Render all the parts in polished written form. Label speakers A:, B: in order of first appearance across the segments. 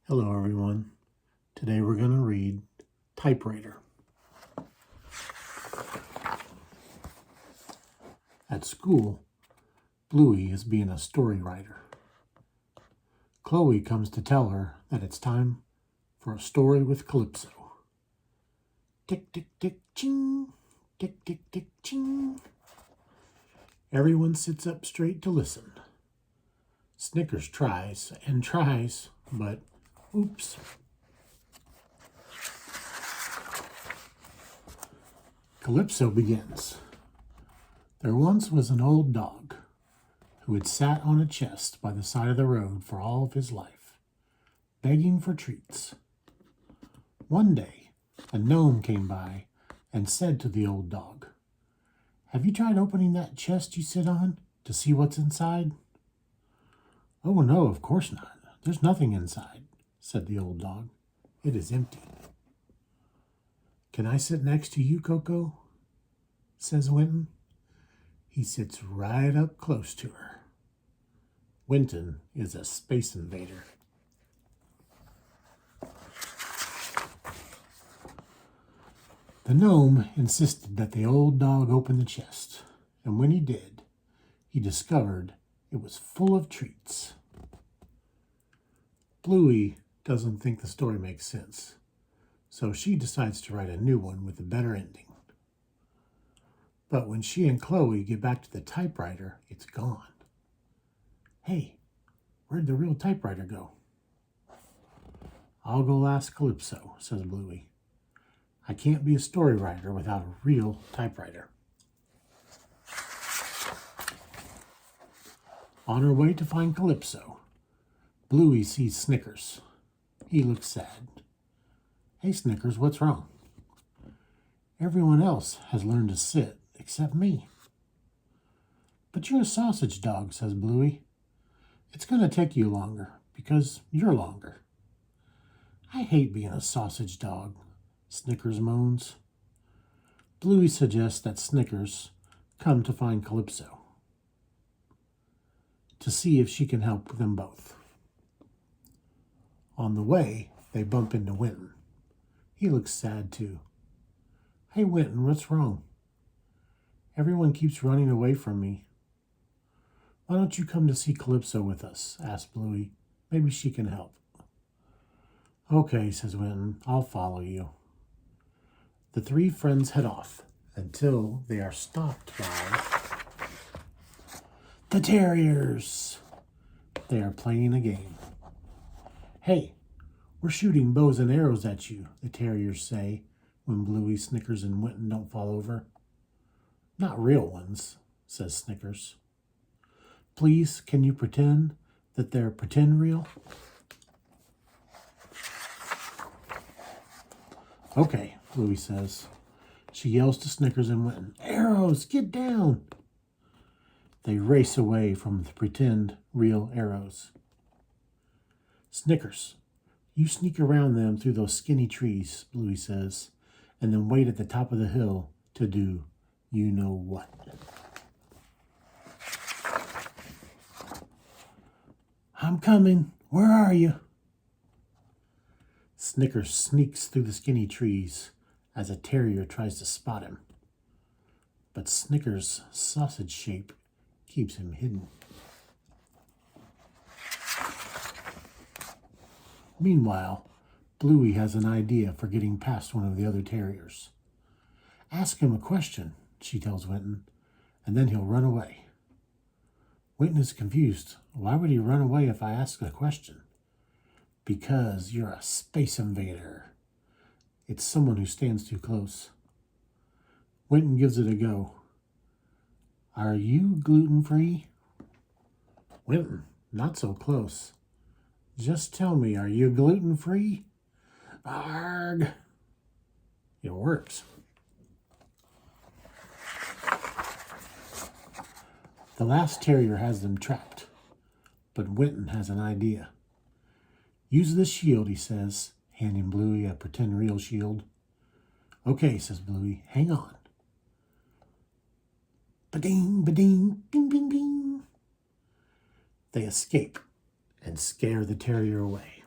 A: Hello everyone. Today we're going to read Typewriter. At school, Bluey is being a story writer. Chloe comes to tell her that it's time for a story with Calypso. Tick, tick, tick, ching. Tick, tick, tick, ching. Everyone sits up straight to listen. Snickers tries and tries, but oops. Calypso begins. There once was an old dog who had sat on a chest by the side of the road for all of his life, begging for treats. One day, a gnome came by and said to the old dog, "Have you tried opening that chest you sit on to see what's inside?" "Oh no, of course not. There's nothing inside," said the old dog. "It is empty." "Can I sit next to you, Coco?" says Winton. He sits right up close to her. Winton is a space invader. The gnome insisted that the old dog open the chest, and when he did, he discovered it was full of treats. Bluey doesn't think the story makes sense, so she decides to write a new one with a better ending. But when she and Chloe get back to the typewriter, it's gone. "Hey, where'd the real typewriter go?" "I'll go ask Calypso," says Bluey. "I can't be a story writer without a real typewriter." On her way to find Calypso, Bluey sees Snickers. He looks sad. "Hey, Snickers, what's wrong?" "Everyone else has learned to sit except me." "But you're a sausage dog," says Bluey. "It's going to take you longer because you're longer." "I hate being a sausage dog," Snickers moans. Bluey suggests that Snickers come to find Calypso to see if she can help them both. On the way, they bump into Winton. He looks sad too. "Hey, Winton, what's wrong?" "Everyone keeps running away from me." "Why don't you come to see Calypso with us?" asks Bluey. "Maybe she can help." "Okay," says Winton, "I'll follow you." The three friends head off until they are stopped by the terriers. They are playing a game. "Hey, we're shooting bows and arrows at you," the terriers say when Bluey, Snickers, and Winton don't fall over. "Not real ones," says Snickers. "Please, can you pretend that they're pretend real?" "Okay," Bluey says. She yells to Snickers and Winton, "Arrows, get down!" They race away from the pretend real arrows. "Snickers, you sneak around them through those skinny trees," Bluey says, "and then wait at the top of the hill to do you know what." "I'm coming. Where are you?" Snickers sneaks through the skinny trees as a terrier tries to spot him. But Snickers' sausage shape keeps him hidden. Meanwhile, Bluey has an idea for getting past one of the other terriers. "Ask him a question," she tells Winton, "and then he'll run away." Winton is confused. "Why would he run away if I ask a question?" "Because you're a space invader. It's someone who stands too close." Winton gives it a go. "Are you gluten-free?" "Winton, not so close. Just tell me, are you gluten-free?" "Arg!" It works. The last terrier has them trapped, but Winton has an idea. "Use this shield," he says, handing Bluey a pretend real shield. "Okay," says Bluey, "hang on." Ba-ding, ba-ding, bing, bing, bing. They escape and scare the terrier away.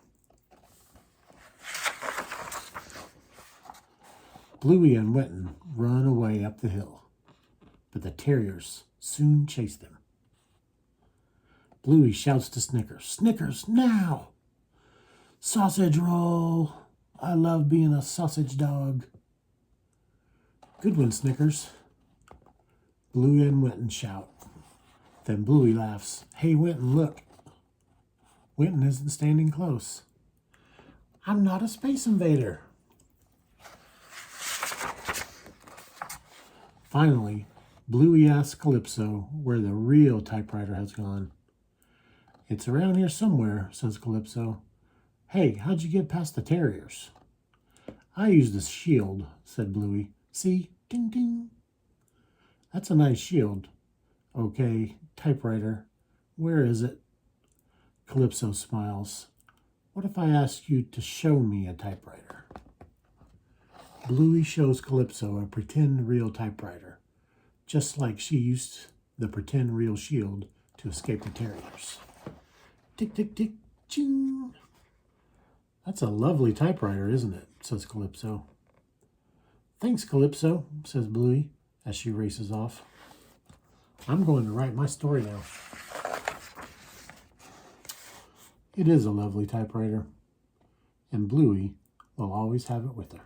A: Bluey and Witten run away up the hill, but the terriers soon chase them. Bluey shouts to Snickers, "Snickers, now! Sausage roll! I love being a sausage dog." "Good one, Snickers." Bluey and Witten shout. Then Bluey laughs. "Hey, Witten, look." Witten isn't standing close. "I'm not a space invader." Finally, Bluey asks Calypso where the real typewriter has gone. "It's around here somewhere," says Calypso. "Hey, how'd you get past the terriers?" "I used a shield," said Bluey. "See? Ding, ding." "That's a nice shield." "Okay, typewriter, where is it?" Calypso smiles. "What if I ask you to show me a typewriter?" Bluey shows Calypso a pretend real typewriter, just like she used the pretend real shield to escape the terriers. Tick, tick, tick, ching. "That's a lovely typewriter, isn't it?" says Calypso. "Thanks, Calypso," says Bluey as she races off. "I'm going to write my story now." It is a lovely typewriter, and Bluey will always have it with her.